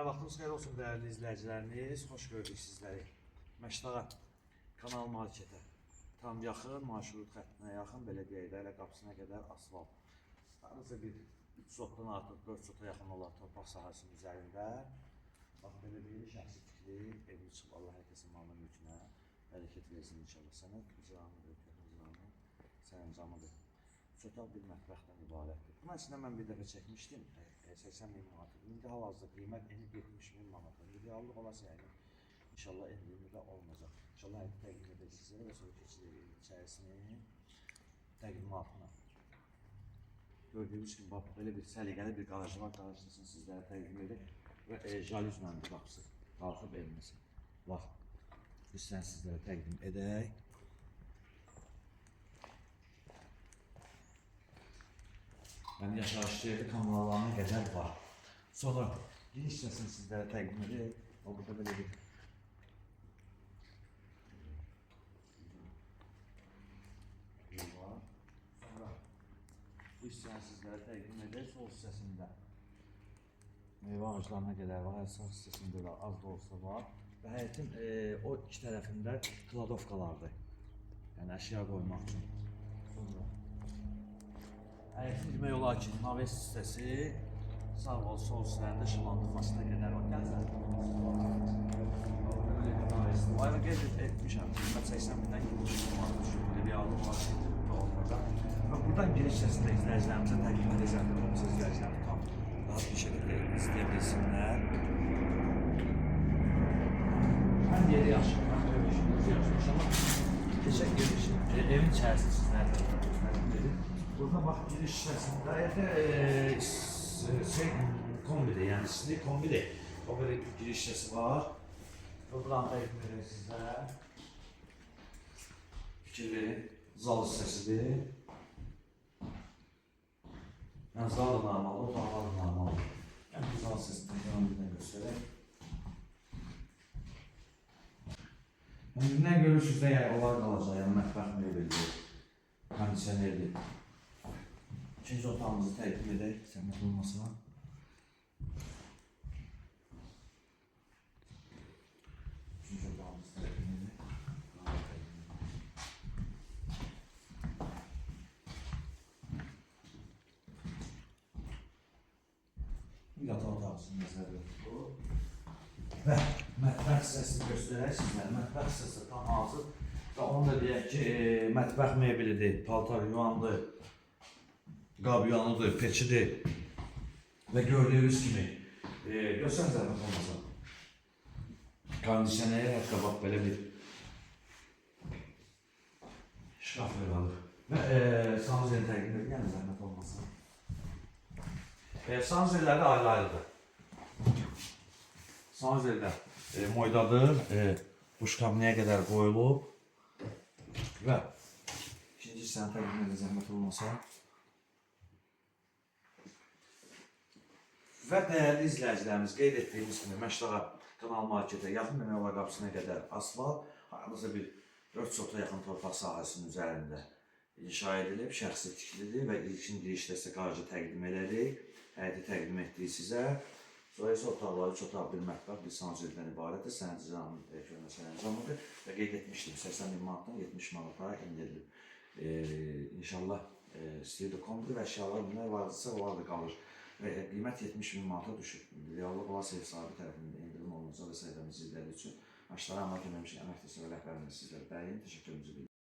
Vaxtınız xeyir olsun değerli izləyicilərimiz. Xoş gördük sizləri. Məşdağa kanal marketə tam yaxın, marşrut xəttinə yaxın, belə deyək də, elə qapısına qədər asfalt. Hardasa bir 3 sotdan artıq 4 sota yaxın olan torpaq sahəsinin üzərində. Bax, belə bir şəxsi tikili evli çıxıb Allah hər kəsin malına mülkünə bərəkət versin inşallah. Sənət icranı, ölkənin icranı sərəncamıdır. Sötaq bir mətbəxdən ibarətdir. Bunun içində mən bir dəfə çəkmişdim, 80.000 manatı. İndi hal-hazırda qiymət enib 70.000 manatı. Reallıq olası yəni, inşallah endirimdə olmayacaq. İnşallah təqdim edək sizlərə və sonra keçirik içərisini təqdimatına. Gördüyünüz kimi, bax, belə bir səliqəli bir qarajı var. Qarajını sizlərə təqdim edək və jalüzlə bir qapısı qalxıb elməsin. Bax, istəyən sizlərə təqdim edək. Yəni yaşayışlı evi kameralarına qədər var. Sonra geniş hissəsini sizlərə təqdim edək. Burada belə bir var. Sonra bu hissəni sizlərə təqdim edək. Sol hissəsində meyvə ağaclarına qədər var. Sağ hissəsində də az da olsa var. Və həyətin o iki tərəfində kladovkalardır. Yəni əşya qoymaq üçün. Sonra həyətin demək olar ki, naves hissəsi sağ ol, sol hissələrində işıqlandırmasına qədər var. Gəlsənə. Ayrı qeyd etmişəm, qiymət 80.000-dən 70.000 manat düşür. Reallı marketdə olmadan. Və buradan giriş hissəsində izləyicilərimizə təqdim edəcəm. Olmasa izləyicilərimiz tam rahat bir şəkildə izləyə bilsinlər. Həm yeri yaxşı, həm görüşünüz yaxşı. Amma keçək görüşün. Evin içərisini sizlərlə təqdim edin. Burada bax, giriş hissəsində kombidir, yəni sinir kombidir. O belə giriş hissəsi var. Buradan təqdim edək sizlərə. Fikirli zal hissəsidir. Yəni zal da normaldır, otaqlar da normaldır. Yəni zal hissəsindən bir göstərək. Nə görürsünüz də yəni onlar qalacaq, yəni mətbəx mebeldir, kondisionerdir. İkinci otağımızı təqdim edək, zəhmət olmasa. İkinci otağımızı təqdim edək. Yataq otağımızın nəzərdə tutulur. Və mətbəx hissəsini göstərək sizlərə. Mətbəx hissəsi tam hazır. Və onu da deyək ki, mətbəx mebelidir, paltar yuvandır, qab yuvanıdır, peçidir. Və gördüyünüz kimi, göstərən zəhmət olmasa. Kondisioneri hətta bax belə bir şkaf verilır. Və sanuzeli təqdim edir, yəni zəhmət olmasa. Sanuzelləri ayrı-ayrıdır. Sanuzeldə moydadır, buşkabinəyə qədər qoyulub və ikinci hissəni təqdim edir, zəhmət olmasa. Və dəyərli izləyicilərimiz, qeyd etdiyimiz kimi Məşdağa kanal marketə yaxın demək olar qapısına qədər asfalt, hardasa bir 4 sota yaxın torpaq sahəsinin üzərində inşa edilib, şəxsi tikilidir və ilkin girişdə sizə qarajı təqdim edirik, həyəti təqdim etdik sizə. Sonra isə otaqlar, 3 otaq, bir mətbəx, bir sanuzeldən ibarətdir, sənət icranın görmə sərəncamıdır və qeyd etmişdim, 80.000 manatdan 70 manata indirilib. İnşallah istəyirdi kombidir və əşyalar bunlar vardırsa, onlar da qalır. Və qiymət 70.000 manata düşür. Reallıq olarsa ev sahibi tərəfindən indirim olunacaq və səhvəmizi izlədiyi üçün Məşdağa əmək eləmişik, əmək təsəvvür rəhbərimiz sizlərə bəyin, təşəkkürümüzü bildirir.